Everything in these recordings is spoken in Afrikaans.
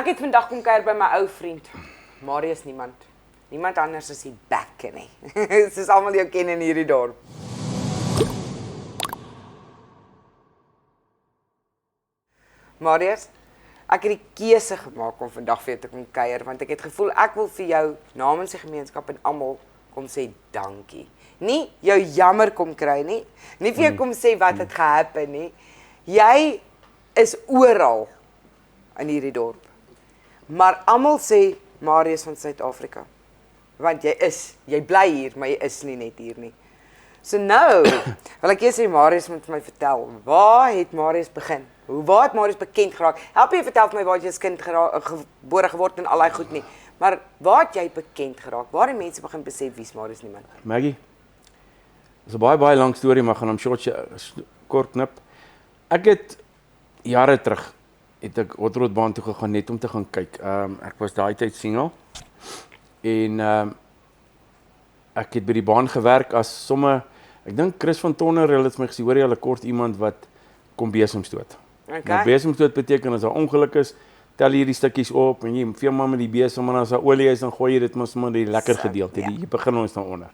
Ek het vandag kom kuier by my ou vriend. Marius niemand. Niemand anders as die bekke nie. Soos almal jou ken in hierdie dorp. Marius, ek het die keuse gemaak om vandag vir jou te kom kuier want ek het gevoel ek wil vir jou namens die gemeenskap en almal kom sê dankie. Nie jou jammer kom kry nie. Nie vir jou kom sê wat het gehappen nie. Jy is oral in hierdie dorp. Maar almal sê Marius van Suid-Afrika. Want jy bly hier, maar jy is nie net hier nie. So nou, wil ek eers sê Marius moet vir my vertel, waar het Marius begin? Waar het Marius bekend geraak? Help jy vertel vir my waar jy as kind gebore geword en al daai goed nie. Maar waar het jy bekend geraak? Waar het mense begin besef wie's Marius niemand? Maggie, dis 'n baie lang storie, maar gaan hom kort knip. Ek het jare terug het ek Hotrodbaan toe gegaan net om te gaan kyk. Ek was daai tyd single en ek het by die baan gewerk as ek dink Chris van Tonner, hulle het my gesê, hoor jy, hulle kort iemand wat kom besem stoot. Okay. Nou besem stoot beteken as daar ongeluk is, tel jy die stukkies op en jy vee maar met die besem en as daar olie is dan gooi jy dit mos maar die lekker gedeelte. Ja. Jy begin ons dan onder.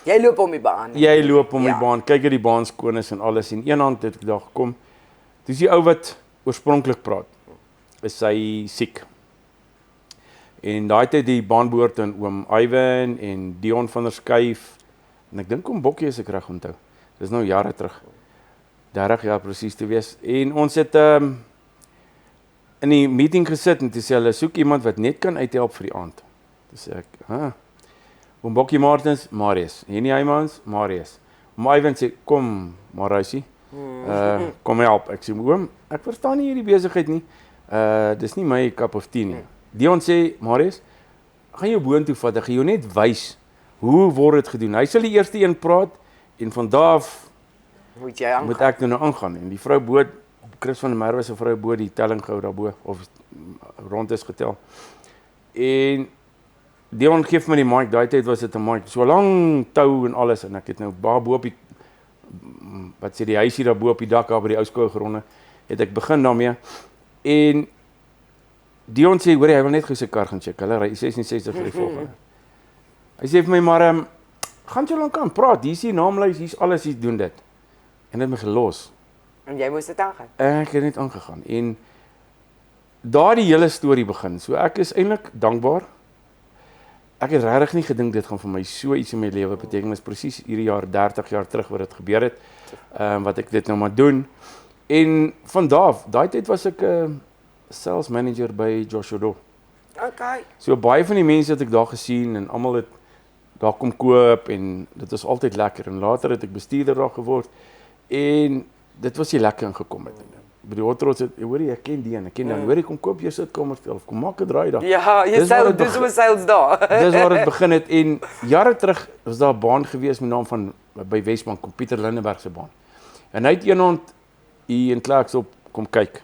Jy loop om die baan. Jy loop om die baan, kyk dat die baan skoon is en alles en een hand het ek daar gekom. Dis die ou wat oorspronklik praat. Is hy siek. En daai tyd die baan behoort aan oom Iwan en Dion van der Skyf en ek dink oom Bokkie as ek reg onthou. Dis nou jare terug. 30 jaar presies te wees. En ons het in die meeting gesit en toe sê hulle soek iemand wat net kan uithelp vir die aand. Toe sê ek, oom Bokkie Martens, Marius. Henny Heymans, Marius. Oom Iwan sê, kom Mariusie, kom help. Ek sê, oom, ek verstaan nie hierdie besigheid nie. Dis nie my cup of tea nie. Dion sê, Marius, gaan jou boontoe vat, ek gaan jou net wys, hoe word dit gedoen. Hy sal die eerste een praat, en van daar af moet ek nou aangaan. En die vrou boot, Chris van der Merwe se vrou boot, die telling gehou daarbo, of rond is getel. En Dion geef my die mic, daai tyd was dit 'n mic, so lang tou en alles, en ek het nou baie bo op die, wat sê die huisie daar bo op die dak, daar by die ou skoolgronde, het ek begin daarmee, en Dion sê, hoor jy, hy wil net gou sy kar gaan check, hulle ry 66 vir die volgende. Hy sê vir my, maar, gaan jy lang kan, praat, hier is die naamlys, hier is alles, hier doen dit. En dit het my gelos. En jy moes dit aangaan? Ek het net aangegaan, en daar die hele storie begin, so ek is eintlik dankbaar. Ek het regtig nie gedink dit gaan vir my so iets in my lewe beteken, is presies hierdie jaar, 30 jaar terug wat dit gebeur het, wat ek dit nou maar doen. En vandaar, daai tyd was ek sales manager by Joshua Doe. Okay. So baie van die mense het ek daar gesien en almal het daar kom koop en dit was altyd lekker. En later het ek bestuurder daar geword en dit was nie lekker ingekom het. By die Hotrods het, hoor jy, ek ken die en ek ken dan, hoor jy, kom koop jou sitkamerstel of kom maak 'n draai daar. Ja, jy sê dis hoe sales daar. Dis waar dit begin het en jare terug was daar 'n baan gewees met naam van by Wesbank, Pieter Lindenberg se baan. En hy het eendag hier in Klerksdorp kom kyk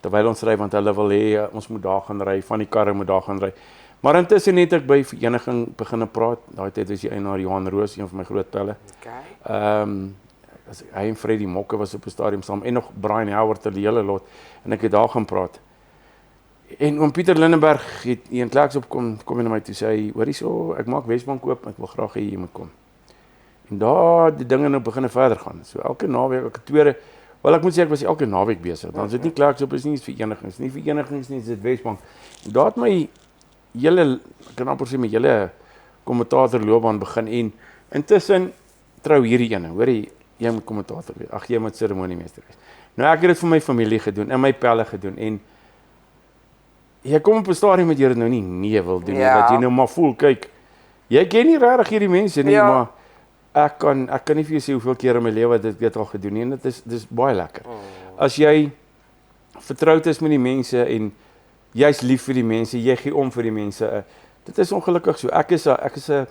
terwyl ons ry want hulle wil hê ons moet daar gaan ry, van die karre moet daar gaan ry. Maar intussen het ek by vereniging begin praat. Daai tyd was die eienaar Johan Roos, een van my groot pelle. Okay. Hy en Freddie Mokke was op 'n stadium saam en nog Brian Howard te die hele lot en ek het daar gaan praat. En oom Pieter Lindenberg het hier in Klerksdorp kom na my toe sê hy, hoor hierso, ek maak Wesbank oop, ek wil graag hê jy moet kom. En daar die dinge nou begin verder gaan. So elke naweek, elke tweede, wel ek moet sê ek was elke naweek besig. Dan is dit nie Klerksdorp is nie verenigings nie, is dit Wesbank. En daar het my hele, ek kan amper sê my hele kommentatorloopbaan begin en intussen trou hierdie ene, hoor jy moet kommentator wees. Ag jy moet seremoniemeester wees. Nou ek het dit vir my familie gedoen, in my pelle gedoen en jy kom op 'n stadium met jy dit nou nie wil doen, dat jy nou maar voel, kyk, jy ken nie regtig hierdie mense nie, maar ek kan nie vir jou sê hoeveel keer in my lewe dit al gedoen nie, en dit is baie lekker. As jy vertroud is met die mense en jy's lief vir die mense, jy gee om vir die mense, dit is ongelukkig so. Ek is 'n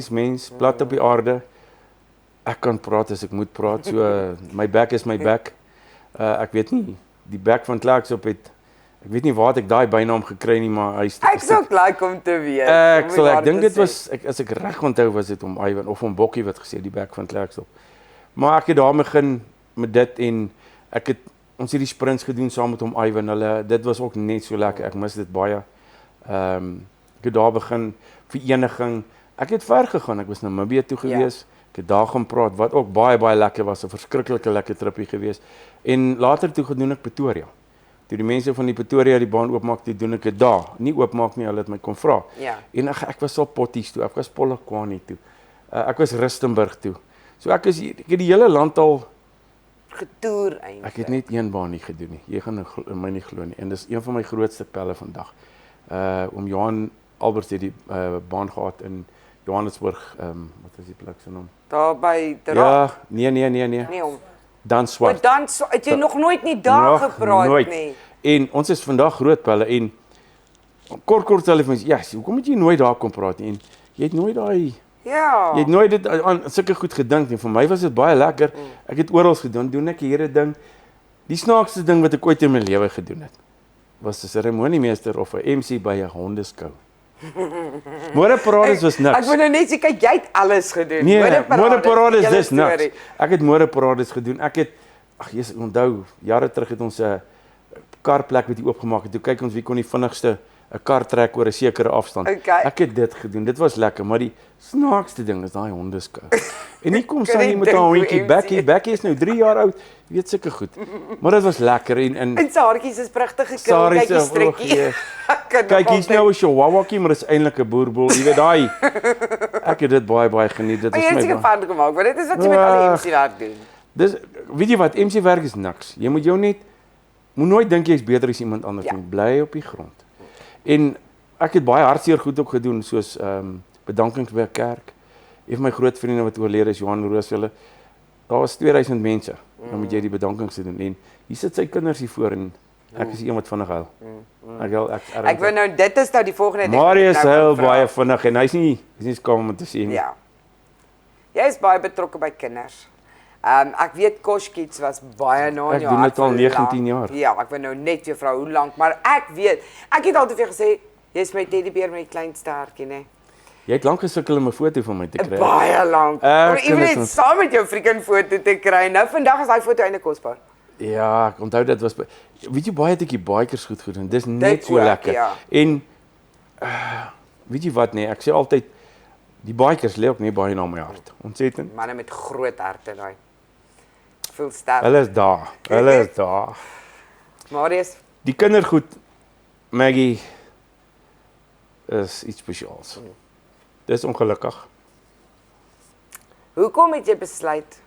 mens, plat op die aarde. Ek kan praat as ek moet praat, so my back is my back. Ek weet nie, die back van Klerksdorp het, ek weet nie waar ek daai bynaam gekry nie, maar hy ek sou like om te weet. Ek dink dit was, as ek reg onthou was dit om Iwan of om Bokkie wat gesê die back van Klerksdorp. Maar ek het daar begin met dit en ek het ons het die sprints gedoen saam met hom Ivan. Dit was ook net so lekker. Ek mis dit baie. Ek het daar begin vereniging. Ek het ver gegaan. Ek was Namibië toe gewees. Ek het daar gaan praat wat ook baie lekker was. 'n verskriklike lekker tripie gewees. En later toe gedoen ek Pretoria. Toe die mense van die Pretoria die baan oopmaak, toe doen ek dit daar. Nie oopmaak nie, hulle het my kom vra. Ja. En ek was al Potties toe. Ek was Polokwane toe. Ek was Rustenburg toe. So ek het die hele land al Getoer eintlik. Ek het net een baan nie gedoen nie. Jy gaan my nie glo nie. En dis een van my grootste pelle vandag. Om Johan Alberts het die baan gehad in Johannesburg, wat is die plek se naam? Daar by Ja, nee. Nee hom. Dan Swart. Maar dan het jy nog nooit nie daar gepraat nie. En ons is vandag groot pelle en kort hulle vir my, hoekom het jy nooit daar kom praat nie? En jy het nooit daai Ja. Jy het nooit dit aan sulke goed gedink nie. Vir my was dit baie lekker. Ek het oral gedoen. Doen ek hierdie ding. Die snaakste ding wat ek ooit in my lewe gedoen het, was 'n seremoniemeester of 'n MC by 'n hondeskou. Modeparades was niks. Ek wil nou net sê kyk, jy het alles gedoen. Nee, modeparades dis niks. niks. Ek het modeparades gedoen. Ek onthou, jare terug het ons 'n karplek wat hier oopgemaak het. Toe kyk ons wie kon die vinnigste 'n kar trek oor 'n sekere afstand. Okay. Ek het dit gedoen. Dit was lekker, maar die snaakste ding is daai hondeskou. En hier kom sy met haar hondjie Becky is nou 3 jaar oud. Jy weet sulke goed. Maar dit was lekker En sy haartjies is pragtig gekrul, kykie strekkie. Kyk, hier's nou 'n chihuahuakie, maar dis eintlik 'n boerboel. Jy weet daai. Ek het dit baie geniet. Dit is my. Jy het seker van gemaak, want dit is wat jy met al die MC werk doen. Dis weet jy wat, MC werk is niks. Jy moet moet nooit dink jy's beter as iemand anders nie. Bly op die grond. En ek het baie hartseer goed ook gedoen, soos bedankings by 'n kerk. Een van my groot vriende wat oorlede is, Johan Roosville. Daar was 2000 mense. Dan moet jy die bedankings doen. En hier sit sy kinders hier voor en ek is die een wat vinnig huil. Ek wil nou, dit is nou die volgende ding. Marius huil baie vinnig en hy's nie skaam om te sê nie. Ja. Jy is baie betrokke by kinders. Ek weet Koshkids was baie na in jou hart. Ek doen dit al 19 jaar. Ja, ek wil nou net jou vrou hoe lank, maar ek het altyd vir gesê, jy's my teddybeer met die kleinste hartjie, né? Jy het lank gesukkel om 'n foto van my te kry. Baie lank. Om net saam met jou freaking foto te kry. Nou vandag is daai foto eintlik kosbaar. Ja, ek onthou dit was weet jy baie het ek die bikers goed gedoen. Dis net so lekker. Ja. En weet jy wat nee, ek sê altyd die bikers lê ook nie baie na my hart. Ontsettend. Manne met groot harte daai. Voel sterk. Hulle is daar. Hulle is daar. Marius, die kindergoed Maggie is iets spesiaals. Dis ongelukkig. Hoekom het jy besluit?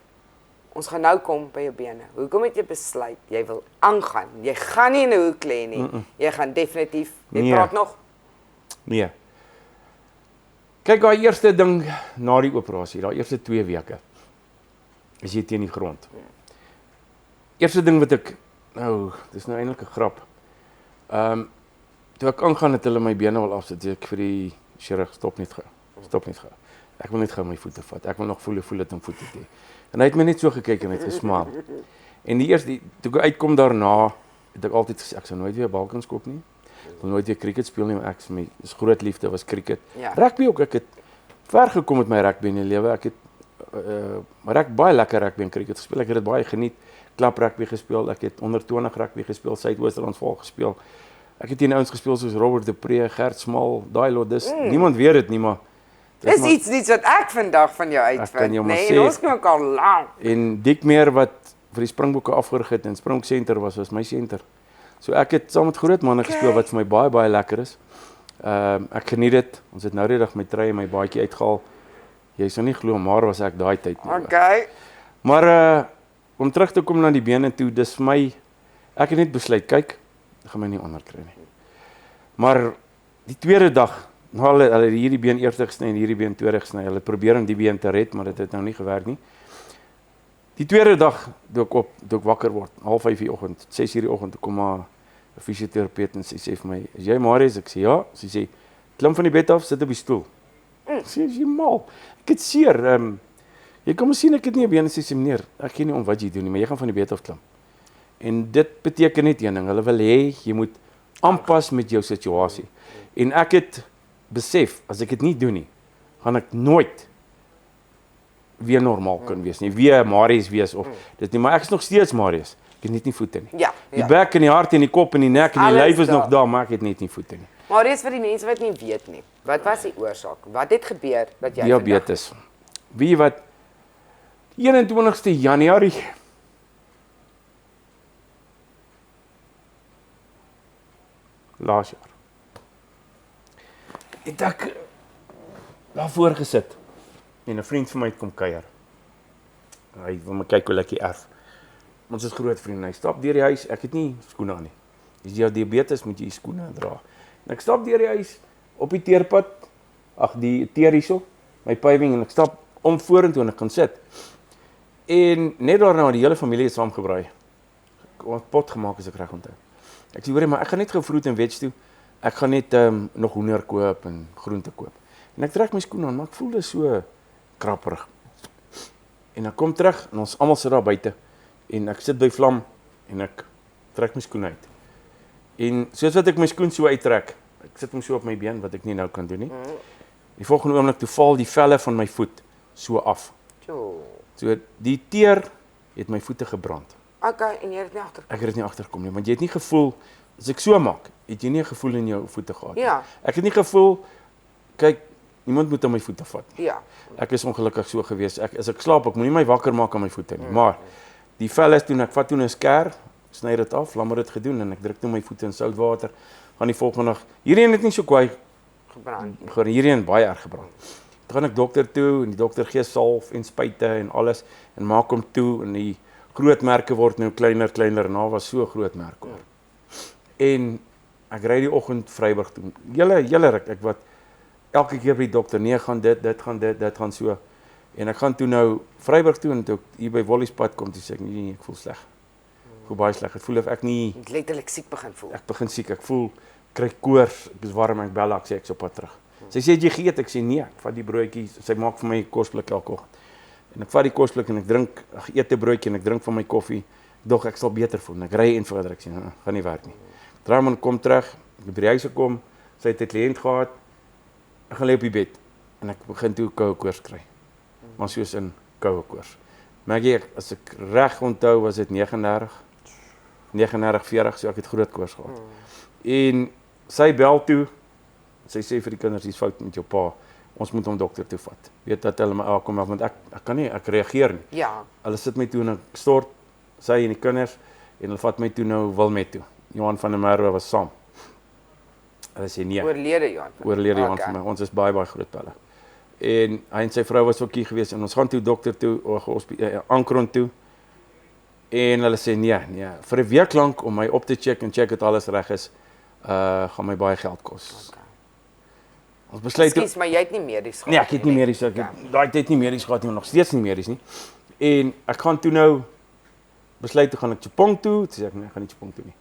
Ons gaan nou kom by jou bene. Hoekom het jy besluit jy wil aangaan? Jy gaan nie in 'n hoek lê nie. Jy gaan definitief. Jy praat nog? Nee. Kyk, daai eerste ding na die operasie, daai eerste 2 weke. Is jy teen die grond. Eerste ding wat ek dis nou eintlik 'n grap. Toe ek aangaan het hulle my bene wil afsit, ek vir die chirurg stop net gou. Ek wil net gou my voete vat. Ek wil nog voel dit om voete te hê. En hy het my net so gekyk en het gesmaak. En die eerste toe ek uitkom daarna, het ek altyd gesê ek sou nooit weer balkans skop nie. Ek wil nooit weer cricket speel nie, maar my groot liefde was cricket. Ja. Rugby ook, ek het ver gekom met my rugby in die lewe. Ek het baie lekker rugby en cricket gespeel. Ek het dit baie geniet. Klap rugby gespeel. Ek het onder 20 rugby gespeel, Suid-Oos-Transvaal gespeel. Ek het teen ouens gespeel soos Robert de Pre, Gert Smal, daai lot. Dis niemand weet dit nie, maar dis iets wat ek vandag van jou uitvind, nee, ons kan al lank. En Dick Meer wat vir die Springbokke afgerig het en Springbok senter was my senter. So ek het saam met groot manne gespeel wat vir my baie lekker is. Ek geniet dit. Ons het nou redig met trei en my baadjie uitgehaal. Jy sou nie glo maar was ek daai tyd nie. Okay. Maar om terug te kom na die bene toe, dis vir my ek het net besluit, kyk, ek gaan my nie onderkry nie. Maar die tweede dag, hulle hierdie been eers gesny en hierdie been tweede gesny. Hulle probeer om die been te red, maar dit het nou nie gewerk nie. Die tweede dag toe ek wakker word, 05:30 die oggend, 6:00 die oggend, kom maar 'n fisioterapeut en sy sê vir my, "Is jy Marius?" Ek sê ja. Sy sê, "Klim van die bed af, sit op die stoel." Ek sê, "Is jy mal? Ek het seer. Jy kan sien ek het nie 'n been." Sy sê, "Meneer, ek gee nie om wat jy doen nie, maar jy gaan van die bed af klim." En dit beteken net een ding, hulle wil hê jy moet aanpas met jou situasie. En ek het besef, as ek dit nie doen nie, gaan ek nooit weer normaal kan wees nie. Weer Marius wees of dit nie, maar ek is nog steeds Marius. Ek het net nie voete nie. Ja, Die ja. bek en die hart en die kop en die nek en die Alles lyf is daar. nog daar, maar ek het net nie voete nie. Maar dis vir die mense wat nie weet nie. Wat was die oorsaak? Wat het gebeur dat jy Diabetes. Weet jy wat? 21ste Januarie laas jaar het ek daarvoor gesit en 'n vriend van my het kom kuier. Hy wil my kyk hoe lekker erf. Ons is groot vriende. Hy stap deur die huis. Ek het nie skoene aan nie. As jy diabetes moet jy skoene dra. En ek stap deur die huis op die teerpad. Ag, die teer hierso, my paving en ek stap om vorentoe en ek gaan sit. En net daarna die hele familie het saamgebraai. Ons pot gemaak as ek reg onthou. Ek sê hoorie, maar ek gaan net gou fruit en veg toe. Ek gaan net nog hoender koop en groente koop. En ek trek my skoene aan, maar ek voel dit so krapperig. En ek kom terug en ons almal sit daar buite en ek sit by vlam en ek trek my skoene uit. En soos wat ek my skoen so uittrek, ek sit hom so op my been wat ek nie nou kan doen nie. Die volgende oomblik toe val die velle van my voet so af. Jo. So die teer het my voete gebrand. Okay, en jy het nie agterkom. Ek het dit nie agterkom nie, want jy het nie gevoel as ek so maak, het jy nie 'n gevoel in jou voete gehad nie. Ja. Ek het nie gevoel kyk, iemand moet aan my voete vat nie. Ja. Ek is ongelukkig so gewees. As ek slaap, ek moenie my wakker maak aan my voete nie. Maar die velle toe ek vat toe 'n skêr, sny dit af, lammer dit gedoen en ek druk toe my voete in soutwater. Gaan die volgende nag. Hierdie het nie so kwaai Gebrand. hierdie baie erg gebrand. Toe gaan ek dokter toe en die dokter gee salf en spuite en alles en maak hom toe en die groot merke word nou kleiner en daar was so groot merk oor. En ek ry die oggend Vryburg toe. Julle ruk ek wat elke keer by die dokter, nee, gaan dit gaan so. En ek gaan toe nou Vryburg toe en toe hier by Wolliespad kom toe sê ek nee, ek voel sleg. Ek voel baie sleg. Ek voel of ek nie Ek letterlik siek begin voel. ek begin siek. Ek voel kry koors, ek is warm, ek bel, ek sê ek's op pad terug. Sy sê jy geëet, ek sê nee, ek vat die broodjies, sy maak vir my kosblik elke oggend. En ek vat die kosblik en ek drink, ek eet 'n broodjie en ek drink van my koffie. Dog ek sal beter voel. En ek ry en verder ek sê, gaan nie werk nie. Draaiman kom terug, ek het by die huis gekom, sy het 'n kliënt gehad. Ek gaan lê op die bed en ek begin toe koue koors kry. Maar soos in koue koors. Maggie, as ek reg onthou was dit 39, 40, so ek het groot koors gehad. En sy bel toe. Sy sê vir die kinders, dis fout met jou pa. Ons moet hom dokter toe vat. Weet dat hulle my kom af want ek kan nie, ek reageer nie. Ja. Hulle sit my toe en ek stort sy en die kinders en hulle vat my toe nou Wilmette toe. Johan van der Merwe was saam. Hulle sê nee. Oorlede Johan. Oorlede Johan van my. Ons is baie baie groot pelle. En hy en sy vrou was ook hier gewees en ons gaan toe dokter toe, Ankron toe. En hulle sê nee, vir 'n week lank om my op te check en check dat alles reg is, gaan my baie geld kos. Okay. Ons besluit toe, Ekskuus, maar jy het nie medies gehad. nee, ek het nie medies, ek het daai tyd nie medies gehad nie, nog steeds nie medies nie. En ek gaan toe nou besluit toe gaan ek Chipong toe, toe sê ek nee, ek gaan nie Chipong toe nie.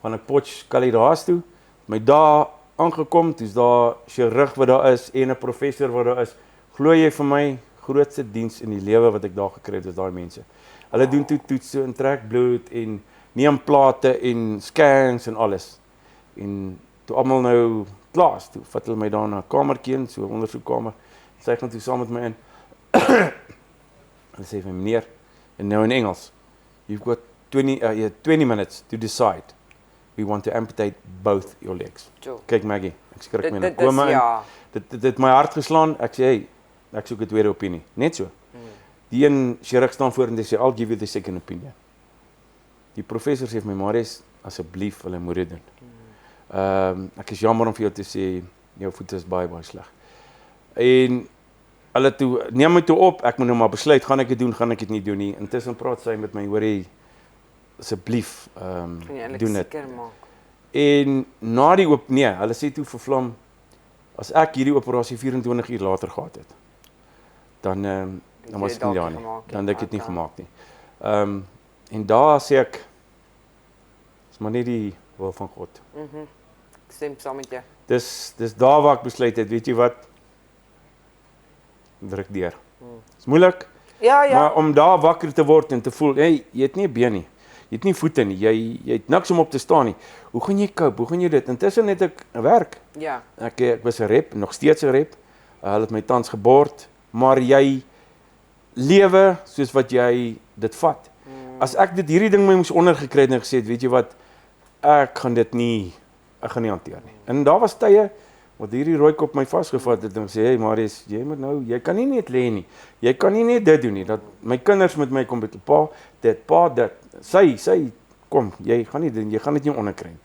Gaan ek Potchefstroom toe. My daar aangekom, toe's daar chirurg wat daar is en 'n professor wat daar is. Glo jy vir my, grootste diens in die lewe wat ek daar gekry het is daai mense. Hulle doen toe toetse en trek bloed en neem plate en scans en alles. En toe almal nou klaar is, toe vat hulle my daar na 'n kamertjie in, so 'n ondersoekkamer. Sy gaan toe saam met my in. Hulle sê vir my, meneer, en nou in Engels, you've got 20 minutes to decide. We want to amputate both your legs. Jo. Kyk Maggie, ek skrik my nou Dit koma is in. ja. Dit het my hart geslaan. Ek sê, hey, ek soek 'n tweede opinie. Net so. Die een chirurg staan voor en hy sê, I'll give you the second opinion. Die professor sê vir my, Marius, asseblief hulle moet dit doen. Ek is jammer om vir jou te sê, jou voete is baie sleg. En hulle toe, neem my toe op, ek moet nou maar besluit, gaan ek dit doen, gaan ek dit nie doen nie. Intussen praat sy met my, hoorie, asseblief, doen dit. En na die hulle sê toe vir Vlam, as ek hierdie operasie 24 uur later gehad het, dan was ek nie daar nie. Dan het ek dit nie gemaak nie. En daar sê ek, is maar nie die wil van God. Ek stem saam met jou. Dis daar waar ek besluit het, weet jy wat? Druk deur. Dis moeilik, Ja, maar om daar wakker te word en te voel, hey, jy het nie 'n been nie. Jy het nie voete nie. Jy het niks om op te staan nie. Hoe gaan jy cope? Hoe gaan jy dit? Intussen het ek werk. Ja. Ek was 'n rep, nog steeds 'n rep. Hulle het my tans gebord, maar jy lewe soos wat jy dit vat. As ek hierdie ding my moes ondergekry het en gesê het, weet jy wat, ek gaan nie hanteer nie. En daar was tye wat hierdie rooikop my vasgevat het en gesê, hey Marius, jy kan nie net lê nie. Jy kan nie net dit doen nie. Dat my kinders met my kom met pa, dit. Sy kom, jy gaan nie doen, jy gaan dit nie onderkry nie.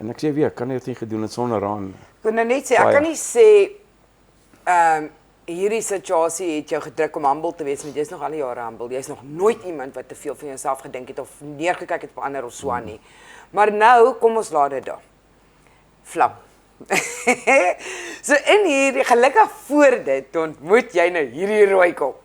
En ek sê weer, kan dit nie gedoen het sonder aan. Ek kon nou net sê, ek kan nie sê hierdie situasie het jou gedruk om humble te wees, want jy's nog al die jare humble. Jy's nog nooit iemand wat te veel van jouself gedink het of neergekyk het op ander of so aan nie. Maar nou kom ons laat dit daar. Vlam. So in hierdie gelukkig voor dit ontmoet jy nou hierdie rooikop.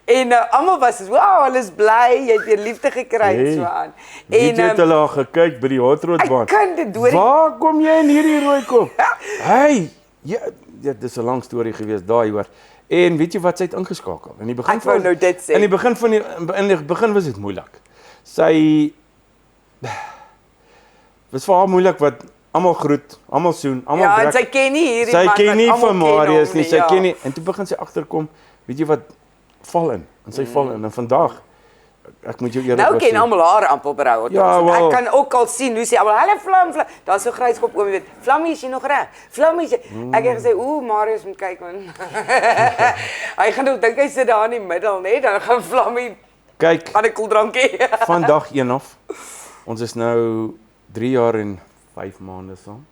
En almal was so, wow, hulle is bly, jy het weer liefde gekry en so aan. En jy het hulle al gekyk by die hot rod baan. Ek kan dit door. Waar kom jy in hierdie rooikop? Hey, dit is 'n lang storie geweest daai hoor. En weet jy wat, sy het ingeskakel. In die begin ek wou nou dit sê. In die begin was dit moeilik. Sy was vir haar moeilik wat almal groet, almal soen, almal Ja, en druk. sy ken nie hierdie Sy man ken wat nie almal van ken Marius hom nie, sy ja. ken nie. En toe begin sy agterkom, weet jy wat, val in. En sy val in. En vandag, ek moet jou eerlik Nou ken almal haar amper berou. Ja, wel. Ek kan ook al sien hoe sy almal, hulle vlam. Daar's so gryskop oom, jy weet. Vlammie, is jy nog reg? Vlammie, ek het gesê, Marius moet kyk man. Hy gaan nou dink hy sit daar in die middel, net dan gaan Vlammie kyk, aan 'n koeldrankie. van dag 1 af. Ons is nou 3 jaar en 5 maande saam.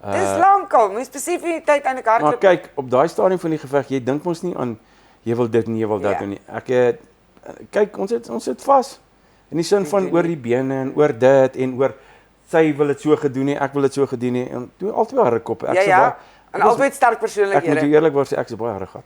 Dis lankal, mens besef nie die tyd eintlik Maar hardloop. kyk, op daai stadium van die geveg, jy dink mos nie aan jy wil dit nie, jy wil dat Ja. doen nie. Ek het kyk, ons sit vas. In die sin van oor die bene en oor dit en oor sy wil dit so gedoen nie, ek wil dit so gedoen nie. En toe albei harde koppe. Ek Ja, sê ja. baie- En ek was- altyd sterk Ek moet persoonlikhede. jou eerlikwaar sê, ek is baie harde gat.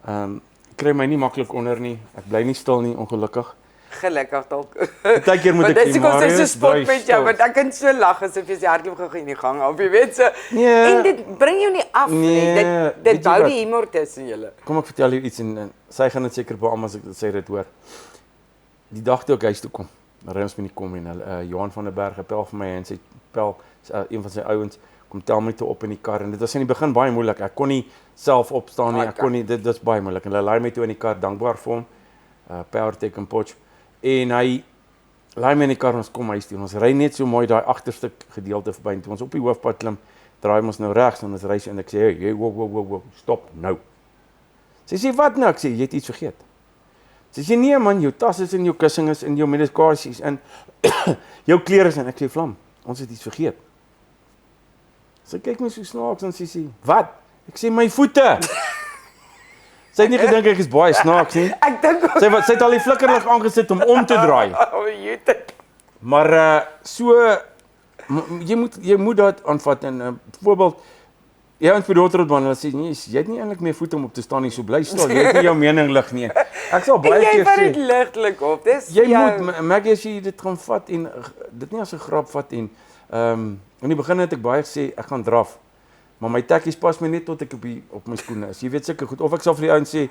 Ek kry my nie maklik onder nie. Ek bly nie stil nie, ongelukkig. Gelukkig dalk. Partykeer moet Want ek dis sê, hoekom sy so Marius, spot bly met jou, stil. want ek kan so lag asof jy se hardloop gou in die gang af, jy weet so. Nee. En dit bring jou nie af nie. Nee, Dit weet jy bou wat? die humor tussen julle. Kom ek vertel jou iets en sy gaan dit seker beamoen as ek sy dit hoor. Die dag toe ek huis toe kom, dan ry ons met die kom en hulle Johan van der Berg pel vir my en sy pel een van sy ouens kom tel my toe op in die kar en dit was in die begin baie moeilik. Ek kon nie self opstaan nie. Ek kon nie dit was baie moeilik. En hulle laai my toe in die kar, dankbaar vir hom. Powertech en Potch. En hy laai my in die kar en ons kom huis toe. Ons ry net so mooi daai agterstuk gedeelte verby en toe ons op die hoofpad klim, draai ons nou regs en ons ry en ek sê, hey, wow, stop nou. Sy sê, wat nou? Ek sê, jy het iets vergeet. Sy sê, nee man, jou tas is in jou kussing is in jou medikasies en jou klere is in. Ek sê, Vlam, ons het iets vergeet. Sy kyk my so snaaks en sy sê, wat? Ek sê, my voete. Sy het nie gedink ek is baie snaaks nie. Ek dink Sy het al die flikkerlig aangesit om te draai. jy dit. Maar jy moet dat aanvat en byvoorbeeld jy ons by die Rotterdam hulle sê nee, jy het nie eintlik meer voet om op te staan nie, so bly stil. Jy het nie jou mening lig nie. Ek sal baie Jy keer vat sê dit ligtelik op. Dis jy jou. moet Maggie as jy dit gaan vat en dit nie as 'n grap vat en in die begin het ek baie gesê ek gaan draf. Maar my tekkies pas my net tot ek op my skoene is. Jy weet seker goed of ek sal vir die ouens sê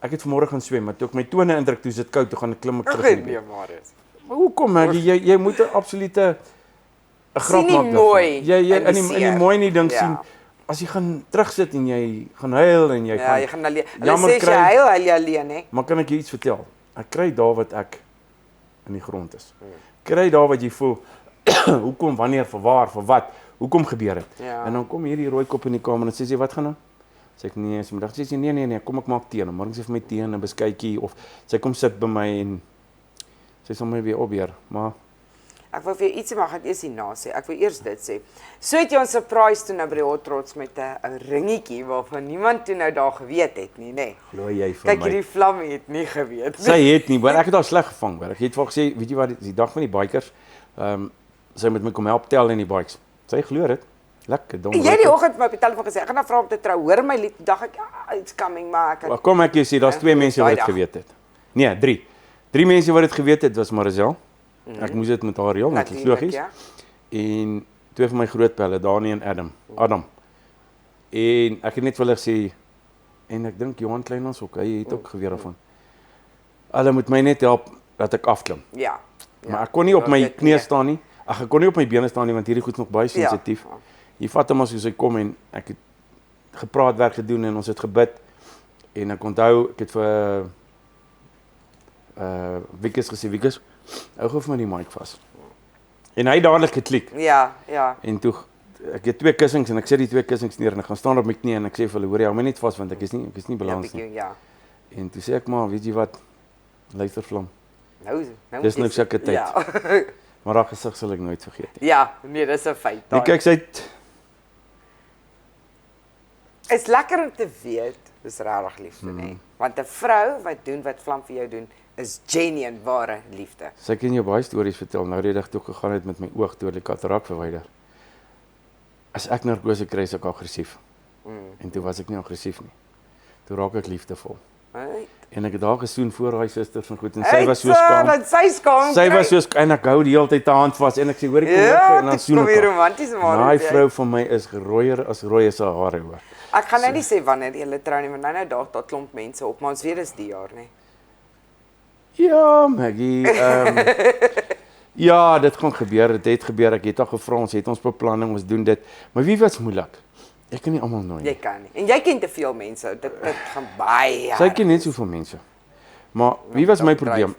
ek het vanmôre gaan swem, maar toe ek my tone indruk toe is dit koud, toe gaan ek klim ek terug in die bed. Marius. Maar hoekom Maggie? Jy moet 'n absolute 'n grap nie maak daarvan. mooi Jy in die in die seer. mooi nie ding Ja. sien. As jy gaan terugsit en jy gaan huil en jy Ja, gaan jy gaan alleen. Hulle jammer sê as jy kry. huil jy alleen, hè. Maar kan ek jou iets vertel? Ek kry daar wat ek in die grond is. Kry daar wat jy voel hoekom, wanneer, vir waar, vir wat, hoekom gebeur dit? Ja. En dan kom hierdie rooi kop in die kamer en sê sy wat gaan nou? Sê ek nee, sy middag sê sy nee, kom ek maak tee. Dan maak sy vir my tee en 'n beskuitjie of sy kom sit by my en sy sal my weer opbeer. Maar Ek wil vir jou ietsie maar gaan eers hierna sê. Ek wil eers dit sê. So het jy ons surprise toe nou by die Hot Rods met 'n ringetjie waarvan niemand toe nou daar geweet het nie, nê. glo jy vir Kyk my? hierdie vlam het nie geweet nie. Sy het nie, maar ek het haar sleg gevang, hoor. Ek het vir haar gesê, weet jy wat, die dag van die bikers, sy moet my kom help tel in die bikes. Sy glo dit. Lekker dom. En jy die oggend vir my op die telefoon gesê, ek gaan nou vra om te trou. Hoor my lied, dag ek, it's coming, maar ek Maar kom ek jou sê, daar's twee mense wat dit geweet het. Nee, 3. 3 mense wat dit geweet het, was Marizel. Ek moes dit met haar reël, net logies. ja. En 2 van my groot pelle, Dani en Adam. En ek het net vir hulle gesê en ek dink Johan Kleinans ook, hy het ook geweet daarvan. Hulle moet my net help dat ek afklim. Ja. Maar ek kon nie op my dit knie nie. staan nie. Ek kon nie op my bene staan nie want hierdie goed is nog baie sensitief. Ja. Jy vat hom as hy kom en ek het gepraat werk gedoen en ons het gebid en ek onthou ek het vir Wikus gesê, Wikus, hou gou vir my die mic vas. En hy het dadelik geklik. Ja, ja. En toe ek het 2 kussings en ek sit die 2 kussings neer en ek gaan staan op my knie en ek sê vir hulle, hoor jy, hou my net vas want ek is nie balans nie. Ja. En toe sê ek maar, weet jy wat? Luister Vlam. Nou Dis nou sulke tyd. Ja. Maar haar gesig sal ek nooit vergeet nie. Ja, nee, dis 'n feit. Nee, kyk, sy het Is lekker om te weet, dis regtig liefde, nê? Want 'n vrou wat doen wat Vlam vir jou doen, is genuine ware liefde. Sy kan jou baie stories vertel. Nou die dag toe gegaan het met my oog toe die katarak verwyder. As ek narkose kry, is ek aggressief. En toe was ek nie aggressief nie. Toe raak ek liefdevol. En ek het daar gesoen voor haar susters en goed en sy was so skaam. Sy skaam. Sy was so skaam en ek hou die hele tyd haar hand vas en ek sê hoor ek kom ja, en dan soen ek haar. haar. Romantiese maar. Daai vrou van my is rooier as rooi as haar hare hoor. Ek gaan nou nie sê wanneer jy trou nie, want nou daag daar klomp mense op, maar ons weet dis die jaar, nê. Ja, Maggie, ja, dit gaan gebeur, dit het gebeur, ek het al gevra, ons het ons beplanning, ons doen dit, maar wie was moeilik? Ek kan nie almal nooi nie. Jy kan nie, en jy ken te veel mense, dit gaan baie. Sy ken net soveel mense, maar wie was my probleem?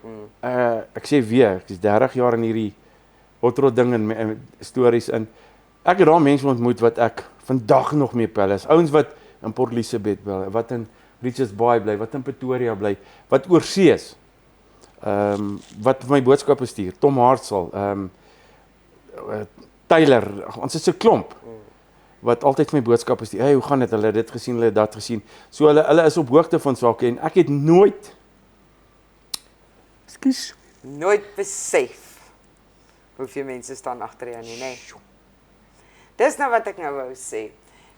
Ek sê weer, ek is 30 jaar in hierdie hotrot ding en stories in, ek het daar mense ontmoet wat ek vandag nog mee pel is, ouens wat in Port Elizabeth bly, wat in Richards Bay bly, wat in Pretoria bly, wat oorsee is, wat my boodskappe stuur, Tom Hartsel, Tyler, ons is 'n klomp, wat altyd my boodskappe stuur, hey, hoe gaan dit, hulle het dit gesien, hulle het dat gesien, so hulle is op hoogte van sake, en ek het nooit, nooit besef, hoeveel mense staan agter jou nie, nê. Dis nou wat ek nou wou sê.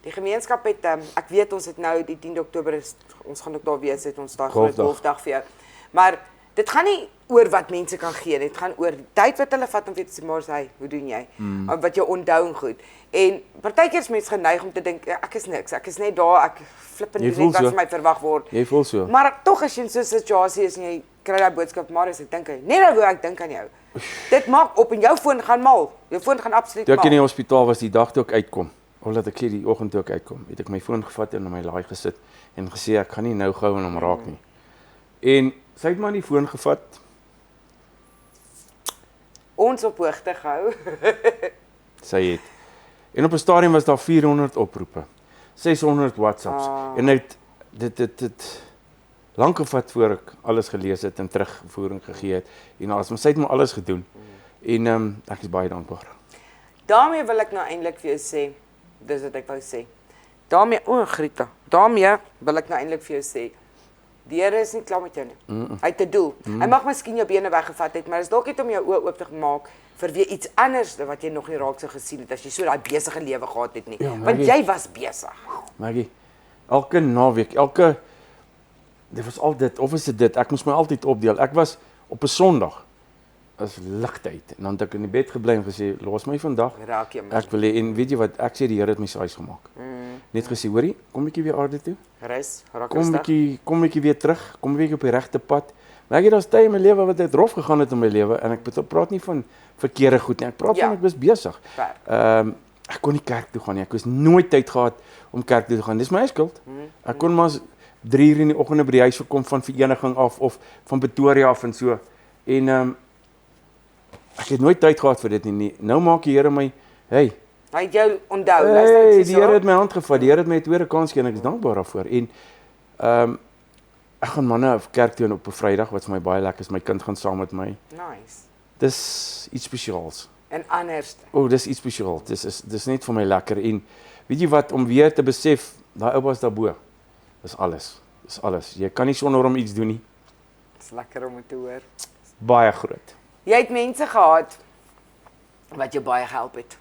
Die gemeenskap het, ek weet ons het nou die 10 Oktober, ons gaan ook daar wees, het ons daar groot golfdag vir jou. Maar dit gaan nie oor wat mense kan gee, dit gaan oor die tyd wat hulle vat om vir te sê, maar hy, hoe doen jy? Wat jou onthou en goed. En partykeer is mense geneig om te dink, ek is niks, ek is net daar, ek flip en doen wat vir my verwag word. Jy voel so. Maar tog as jy in so 'n situasie is en jy kry daai boodskap, maar ek dink, net nou wou ek dink aan jou. Dit maak op en jou foon gaan mal. Jou foon gaan absoluut mal. Toe ek in die hospitaal was die dag toe ek uitkom, of laat ek sê die oggend toe ek uitkom, het ek my foon gevat en in my laai gesit en gesê ek gaan nie nou gou en hom raak nie. En sy het maar die foon gevat. Ons op hoogte gehou. Sy het. En op 'n stadium was daar 400 oproepe. 600 WhatsApps en dit lank gevat voor ek alles gelees het en terugvoering gegee het. En maar sy het maar alles gedoen. En ek is baie dankbaar. Daarmee wil ek nou eintlik vir jou sê, dis wat ek wou sê. Daarmee, Grieta, daarmee wil ek nou eintlik vir jou sê, die Here is nie klaar met jou nie. Hy het 'n doel. Hy mag miskien jou bene weggevat het, maar dit is dalk net om jou oë oop te maak vir weer iets anders wat jy nog nie raak sou gesien het as jy so daai besige lewe gehad het nie. Ja, want jy was besig. Maggie, elke naweek, dit was altyd, of is dit, ek moes my altyd opdeel. Ek was op 'n Sondag as ligtyd en dan het ek in die bed gebly en gesê, los my vandag. Raak jy Ek wil en weet jy wat, ek sê die Here het my huis gemaak. Net gesê, hoorie, kom bietjie weer aarde toe. Rus, raak Kom bietjie weer terug, kom bietjie op die regte pad. Maar ek het daar tye in my lewe wat het rof gegaan het in my lewe en ek praat nie van verkeerde goed nie. Ek praat van ek was besig. Ek kon nie kerk toe gaan nie. Ek was nooit tyd gehad om kerk toe te gaan. Dis my skuld. Ek kon maar 3 uur in die oggend by die huis gekom van vereniging af of van Pretoria af en so. En ek het nooit tyd gehad vir dit nie. Nou maak die Here my, hey, hy het jou onthou, hey, die Here het my hand gevat. Die Here het my 'n tweede kans gegee en ek is dankbaar daarvoor. En ek gaan manne kerk toe op 'n Vrydag wat vir my baie lekker is. My kind gaan saam met my. Nice. Dis iets spesiaals. En anders. Dis iets spesiaals. Dis net vir my lekker. En weet jy wat, om weer te besef, daai oupas daarbo, dis alles. Dis alles. Jy kan nie sonder hom iets doen nie. Dis lekker om te hoor. Baie groot. Jy het mense gehad wat jou baie gehelp het.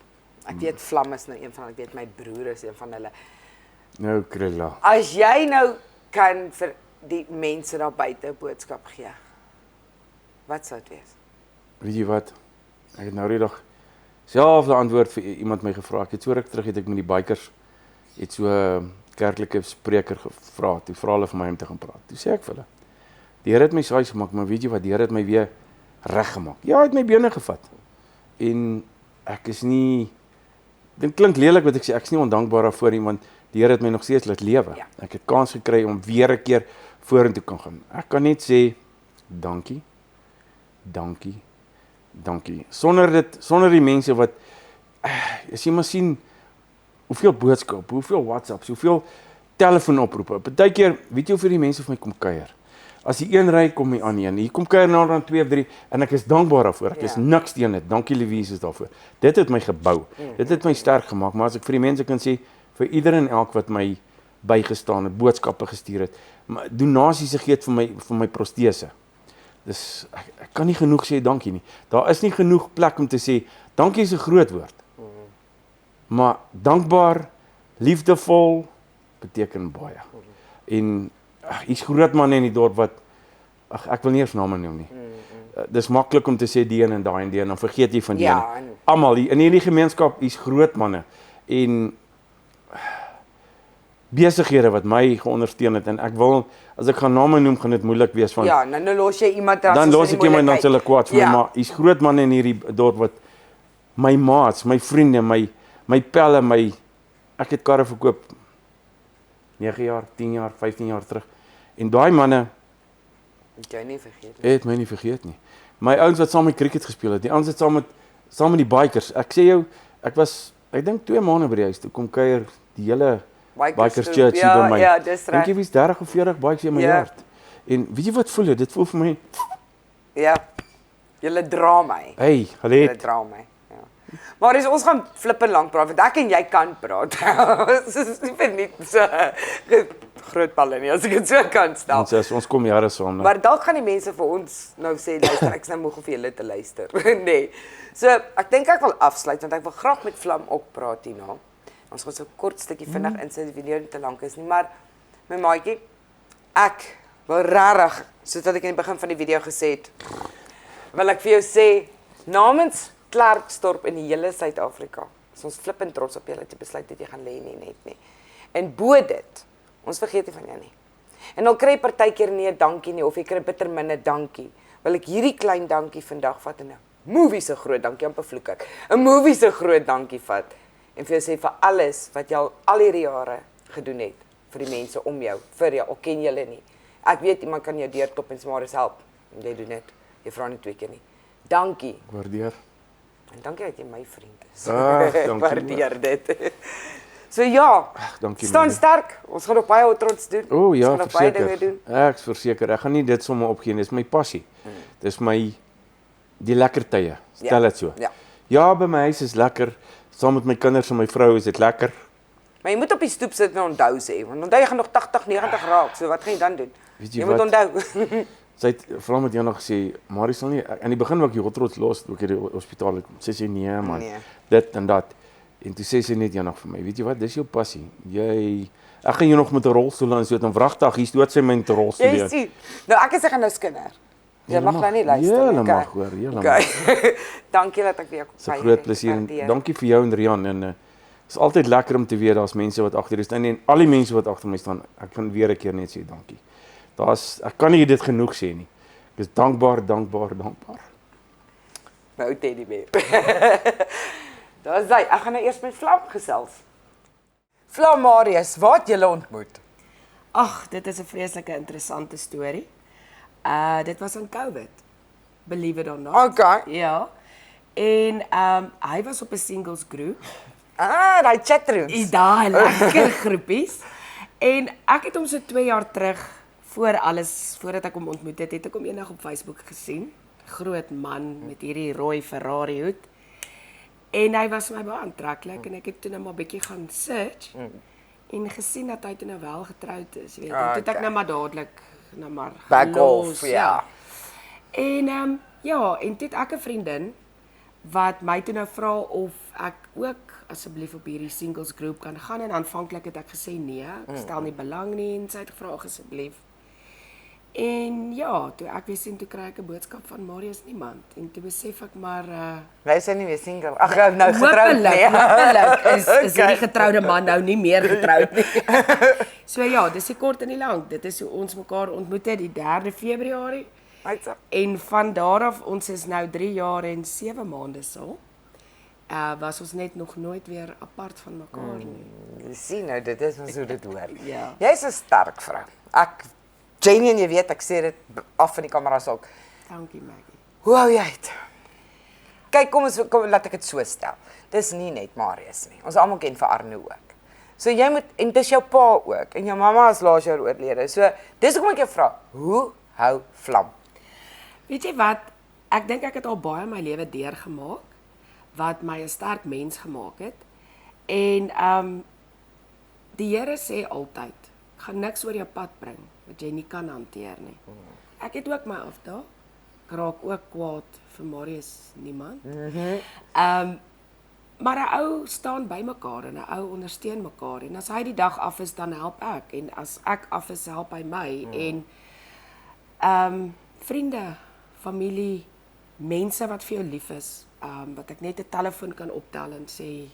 Ek weet Vlam is nou een van, ek weet my broer is een van hulle. Nou, Krilla. As jy nou kan vir die mense daar buite 'n boodskap gee, wat sou dit wees? Weet jy wat? Ek het nou die dag selfde antwoord vir iemand my gevra. Ek het so ruk terug het ek met die bikers het so 'n kerklike spreker gevra. Toe vra hulle vir my om te gaan praat. Toe sê ek vir hulle, die Here het my huis gemaak, maar weet jy wat? Die Here het my weer reggemaak. Ja, hy het my bene gevat. En ek is nie, dit klink lelik wat ek sê, ek is nie ondankbaar daarvoor nie, want die Here het my nog steeds laat lewe. Ja. Ek het kans gekry om weer 'n keer vorentoe kan gaan. Ek kan net sê dankie. dankie, dankie. Sonder die mense wat, as jy maar sien, hoeveel boodskappe, hoeveel WhatsApps, hoeveel telefoonoproepe. Partykeer, weet jy hoeveel die mense vir my kom kuier? As die een ry, kom die ander een. Hier kom kuier nou dan 2 of 3 en ek is dankbaar daarvoor. Ek is niks teen dit. Dankie Louise is daarvoor. Dit het my gebou. Dit het my sterk gemaak. Maar as ek vir die mense kan sê, vir ieder en elk wat my bygestaan het, boodskappe gestuur het, donasies gegee het vir my protese. Dus ek kan nie genoeg sê dankie nie. Daar is nie genoeg plek om te sê dankie is 'n groot woord. Maar dankbaar, liefdevol beteken baie. En hier's groot manne in die dorp wat ek wil nie eens name noem nie. Dis maklik om te sê die een en daai en die een, dan vergeet jy van die een. Almal in hierdie gemeenskap hier's groot manne en besighede wat my geondersteun het en ek wil, as ek gaan name noem, gaan dit moeilik wees van. Ja, nou los jy iemand dan los ek iemand dan sê hulle kwaad vir my, maar hier's groot manne in hierdie dorp wat my maats, my vriende, my pelle, ek het karre verkoop 9 jaar, 10 jaar, 15 jaar terug. En daai manne het jy nie vergeet nie. Het my nie vergeet nie. My ouens wat saam met cricket gespeel het, die ouens wat saam met die bikers. Ek sê jou, ek dink 2 maande by die huis toe kom kuier die hele Bikers Church hier by my. Ja, dis reg. Dink jy wie's 30 of 40 bikes in my yard? En weet jy wat voel dit? Dit voel vir my. Ja. Julle dra my. Hey, Julle dra my. Ja. Maar ons gaan flippend lank praat, want ek en jy kan praat. Ons is nie verniet so groot balle nie, as ek dit so kan stel. Ons kom jare saam. Maar dalk gaan die mense vir ons nou sê, luister, ek is nou moeg om vir julle te luister. Nee. So, ek dink ek wil afsluit, want ek wil graag met Vlam ook praat hierna. Ons gaan so 'n kort stukkie vinnig insit, die video nie te lank is nie, maar my maatjie, ek wil regtig, soos wat ek in die begin van die video gesê het, wil ek vir jou sê, namens Klerksdorp in die hele Suid-Afrika, is ons flippend trots op julle te besluit dat jy gaan lê nie net nie. En bo dit, ons vergeet nie van jou nie. En al kry partykeer nie 'n dankie nie, of jy kry bitter min 'n dankie, wil ek hierdie klein dankie vandag vat en 'n movie se groot dankie, amper vloek ek, 'n movie se groot dankie vat, en vir jou sê vir alles wat jy al hierdie jare gedoen het, vir die mense om jou, vir jou, al ken julle nie. Ek weet, iemand kan jou deurtop en smaar help, en jy doen dit, jy vra nie 2 keer nie. Dankie. Waardeer. En dankie dat jy my vriend is. Dankie. Waardeer dit. So ja, dankie, staan sterk, ons gaan op baie trots doen. O ja, ons gaan op baie dinge doen. Ek is verseker, ek gaan nie dit sommer opgee nie, dis my passie. Dis die lekker tye, stel dit so. Ja, by my huis is lekker, saam met my kinders en my vrou is dit lekker. Maar jy moet op die stoep sit en onthou sê, want onthou jy gaan nog 80, 90 raak, so wat gaan jy dan doen? Jy moet onthou. Sy het vooral met jou nog gesê, Marie sal nie, in die begin wou ek die hot rods los, ook in die hospitaal, sê nee man, dit en dat. En toe sê sy net jou nog vir my, weet jy wat, dis jou passie. Ek gaan jou nog met 'n rolstoel aan so, dan wragtig, hier stoot sy my met 'n rolstoel. Jy sien, nou ek is 'n skinder. Jy mag nou nie luister nie. Jy mag hoor, jy mag. Dankie dat ek weer kom. Dis 'n groot plesier en dankie vir jou en Rian en is altyd lekker om te weet daar's mense wat agter jou staan en al die mense wat agter my staan. Ek kan weer 'n keer net sê dankie. Ek kan nie dit genoeg sê nie. Ek is dankbaar. Nou Teddy bear. Daar's hy. Ek gaan nou eers met Vlam gesels. Vlam Marius, waar het julle ontmoet? Ag, dit is 'n vreeslike interessante storie. Dit was aan COVID. Believe it or not. Okay. Ja. En hy was op 'n singles groep. Daai chatrooms. Daai lekker groepies. En ek het hom so 2 jaar terug voordat ek hom ontmoet het, ek hom eendag op Facebook gesien. Groot man met hierdie rooi Ferrari hoed. En hy was vir my baie aantreklik en ek het toe nou maar bietjie gaan search en gesien dat hy toe nou wel getroud is, weet jy. Toe het ek nou maar dadelik back off, ja. En en toe het ek 'n vriendin wat my toe nou vra of ek ook asseblief op hierdie singles groep kan gaan en aanvanklik het ek gesê nee, ek stel nie belang nie en sy het gevra asseblief. En ja, toe ek weer sien, toe kry ek 'n boodskap van Marius niemand en toe besef ek maar hy is nie meer single. Ag, nou getroud nie. Hopelik is hierdie getroude man nou nie meer getroud nie. So ja, dis die kort en die lank. Dit is hoe ons mekaar ontmoet het die 3 Februarie. En van daar af, ons is nou 3 jaar en 7 maande so. Was ons net nog nooit weer apart van mekaar nie. Jy sien nou, dit is ons hoe dit hoor. Ja. Jy's 'n sterk vrou. Jenny en jy weet, ek sê dit af van die kameras ook. Dankie Maggie. Hoe hou jy dit? Kyk, kom laat ek dit so stel. Dis nie net Marius nie. Ons almal ken vir Arno ook. So jy moet, en dis jou pa ook, en jou mamma is laas jaar oorlede. So, dis hoekom ek jou vra, hoe hou Vlam? Weet jy wat, ek dink ek het al baie in my lewe deurgemaak, wat my 'n sterk mens gemaak het, en die Here sê altyd, ek gaan niks oor jou pad bring, wat jy nie kan hanteer nie. Ek het ook my afdaag, ek raak ook kwaad vir Marius niemand. Maar 'n ou staan by mekaar en 'n ou ondersteun mekaar, en as hy die dag af is, dan help ek, en as ek af is, help hy my, en vriende, familie, mense wat vir jou lief is, wat ek net 'n telefoon kan optel en sê,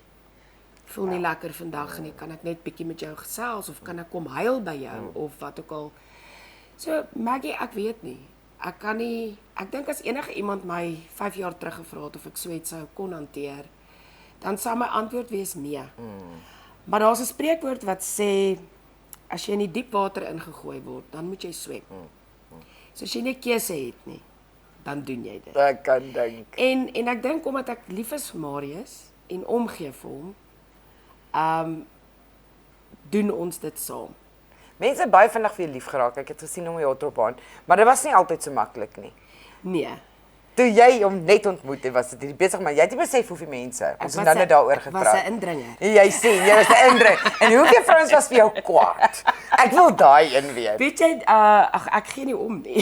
ek voel nie lekker vandag nie, kan ek net bietjie met jou gesels, of kan ek kom huil by jou, of wat ook al. So, Maggie, ek weet nie, ek kan nie, ek dink as enige iemand my 5 jaar terug gevra het of ek so iets sou kon hanteer, dan sal my antwoord wees nee. Maar daar's 'n spreekwoord wat sê, as jy in die diep water ingegooi word, dan moet jy swem. So as jy nie keuse het nie, dan doen jy dit. Ek kan dink. En ek dink omdat ek lief is vir Marius en omgee vir hom, doen ons dit saam. Mense het baie vinnig vir jou lief geraak. Ek het gesien hom op die Hotropbaan, maar dit was nie altyd so maklik nie. Nee. Toe jy hom net ontmoet het, was dit besig, maar jy het nie besef hoeveel mense. Ons het nou net daaroor gepraat. Was 'n indringer. Jy sien, jy was 'n indringer. En hoeveel vrouens was vir jou kwaad? Ek wil daai een weet. Weet jy, ek gee nie om nie.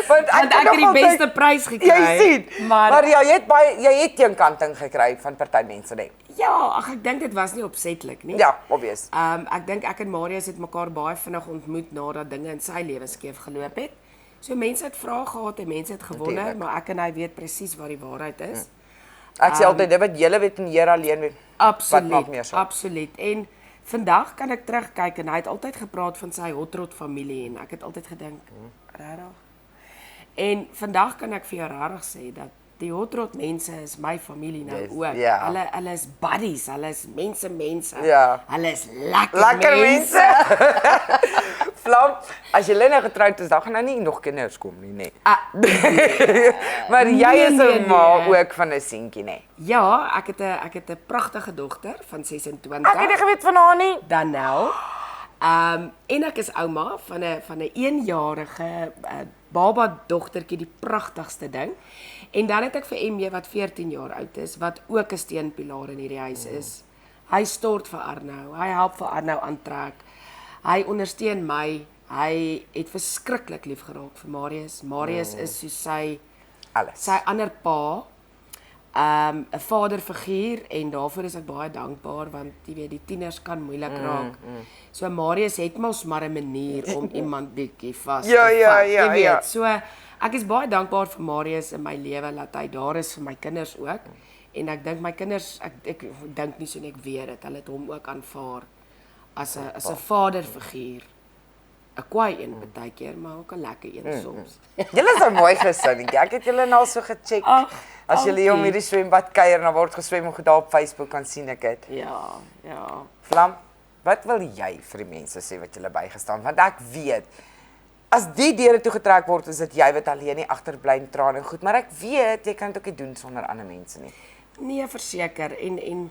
Want Want ek het die beste prys gekry. Jy sien, maar ja, jy het teenkanting gekry van party mense net. Ja, ek dink dit was nie opsetlik nie. Ja, obvious. Ek dink ek en Marius het mekaar baie vinnig ontmoet nadat dinge in sy lewe skeef geloop het. So mense het vrae gehad en mense het gewonder, Natuurlijk. maar ek en hy weet presies wat die waarheid is. Ek sê altyd, dit wat julle weet en Here alleen weet. Wat maak meer Absoluut, saak? absoluut. En vandag kan ek terugkyk en hy het altyd gepraat van sy Hotrot familie en ek het altyd gedink, regtig. En vandag kan ek vir jou regtig sê dat die Hotrot mense is my familie nou Yes, ook. ja. Hulle is buddies, hulle is mense. Ja. Hulle is lekker Mense. Vlam, as jy nou getroud is, dan gaan nou nie nog kinders kom nie, nee. Maar jy is 'n ma ook van 'n seentjie, nee. Ja, ek het 'n pragtige dogter van 26. Ek het nie geweet van haar nie. Danel. En ek is ouma van 'n 1-jarige baba dogtertjie, die pragtigste ding. En dan het ek vir MJ wat 14 jaar oud is, wat ook 'n steunpilaar in hierdie huis is. Hy stort vir Arno, hy help vir Arno aantrek. Hy ondersteun my. Hy het verskriklik lief geraak vir Marius. Marius is soos sy Alles. ander pa, 'n vaderfiguur, en daarvoor is ek baie dankbaar, want jy weet die tieners kan moeilik raak. So Marius het mos maar 'n manier om iemand bietjie vas te vat. Jy weet, so ek is baie dankbaar vir Marius in my lewe dat hy daar is vir my kinders ook. En ek dink my kinders, ek dink nie so net, ek weet dit, hulle het hom ook aanvaar as 'n vaderfiguur. 'n Kwaai een partykeer, maar ook 'n lekker een soms. Julle is 'n mooi gesinnetjie. Ek het julle nou so gecheck. Ag, As julle hier om hierdie swembad kuier, dan word geswem en goed daar op Facebook kan sien ek dit. Ja. Vlam, wat wil jy vir die mense sê wat julle bygestaan? Want ek weet, as die deure toegetrek word, is dit jy wat alleen nie agterbly en trane en goed, maar ek weet jy kan dit ook nie doen sonder ander mense nie. Nee, verseker, en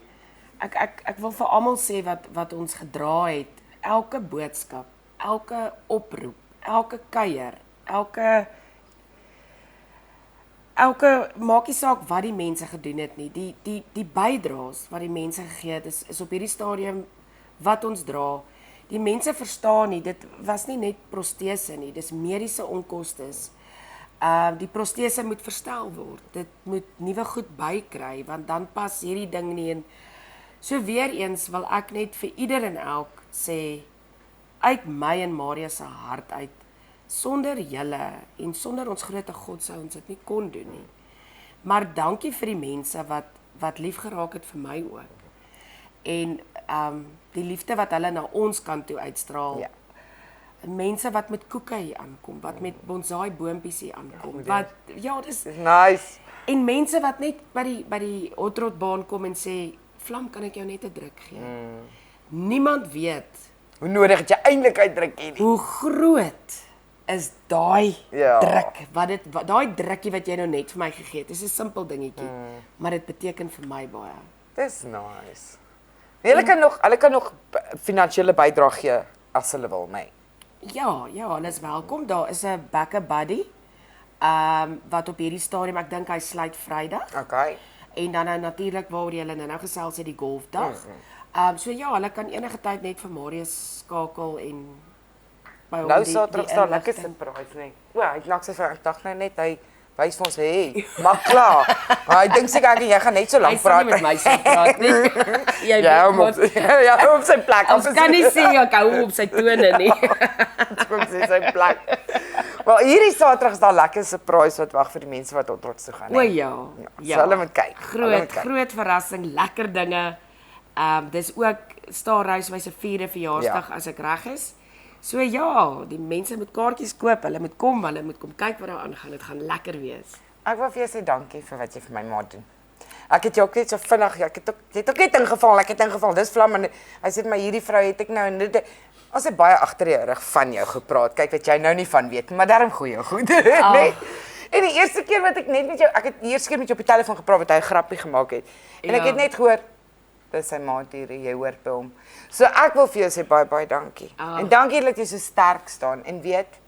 ek wil vir almal sê wat ons gedra het, elke boodskap, elke oproep, elke kuier, elke maak nie saak wat die mense gedoen het nie, die bydraes wat die mense gegee het, is op hierdie stadium wat ons dra. Die mense verstaan nie, dit was nie net protese nie, dis mediese onkostes. Die protese moet verstel word, dit moet nuwe goed bykry, want dan pas hierdie ding nie in. So weer eens wil ek net vir ieder en elk sê, uit my en Marius se hart uit, sonder julle en sonder ons groot God sou ons dit nie kon doen nie. Maar dankie vir die mense wat lief geraak het vir my ook. En die liefde wat hulle na ons kant toe uitstraal. Ja. Mense wat met koeke hier aankom, wat met bonsai boompies hier aankom. Wat dis Nice. en mense wat net by die Hotrotbaan kom en sê, Vlam, kan ek jou net 'n druk gee? Niemand weet Hoe nodig het jy eintlik uitdruk hier nie? hoe groot is daai Ja. druk, daai drukkie wat jy nou net vir my gegee het. Dis 'n simpel dingetjie, maar dit beteken vir my baie. Dis nice. Hulle kan nog finansiële bydrae gee as hulle wil, nee. Ja, hulle is welkom. Daar is 'n backup buddy, wat op hierdie stadium, ek dink hy sluit Vrydag. Okay. En dan nou natuurlik waaroor jy nou gesels het die golfdag. So ja, hulle kan enige tyd net vir Marius skakel en by hom Nou die Saterdag staan lekker inligting. surprise, nee. O, ek nak sy vir ek dink nou net hy wys vir ons, hey, maar klaar. Maar hy dink seker jy gaan net so Hy lank sal nie praat. met my so praat nie. Jy Ja, weet op, mos. ja, op sy plek. Ons kan nie sê ek hou op sy tone nie. Kom sê sy plek. Maar hierdie Saterdag is daar lekker surprise wat wag vir die mense wat trots toe gaan. O nee. ja. So hulle moet kyk. Hulle moet kyk. Groot verrassing, lekker dinge. Dis ook Starhuis se 4de verjaarsdag as ek reg is. So ja, die mense moet kaartjies koop, hulle moet kom kyk wat daar aangaan. Dit gaan lekker wees. Ek wil vir jou sê dankie vir wat jy vir my ma doen. Ek het jou ook net so vinnig, jy het ook net ingeval, dis vlam en hy sê my hierdie vrou het ek nou en dit ons het baie agter die rug van jou gepraat. Kyk wat jy nou nie van weet, maar daarom goeie goed, nee. En die eerste keer wat ek net met jou, ek het die eerste keer met jou op die telefoon gepraat wat hy 'n grappie gemaak het. En ek het net gehoor dis sy maat hier, jy hoor by hom. So ek wil vir jou sê baie dankie. En dankie dat jy so sterk staan en weet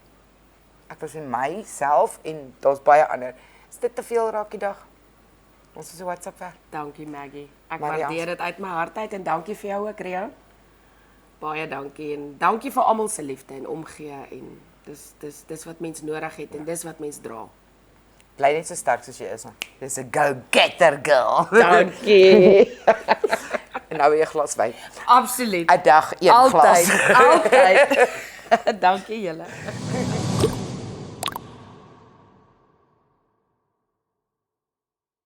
ek was in myself en daar's baie ander. Is dit te veel raak die dag? Ons is 'n WhatsApp ver. Dankie Maggie. Ek Marianne. waardeer dit uit my hart uit en dankie vir jou ook, Ria. Baie dankie en dankie vir almal se liefde en omgee en dis wat mens nodig het en dis wat mens dra. Bly net so sterk soos jy is. Dis 'n go-getter girl. Dankie. En nou weer 'n glas wyn. Absoluut. 'n Dag een glas. Altyd. Dankie julle.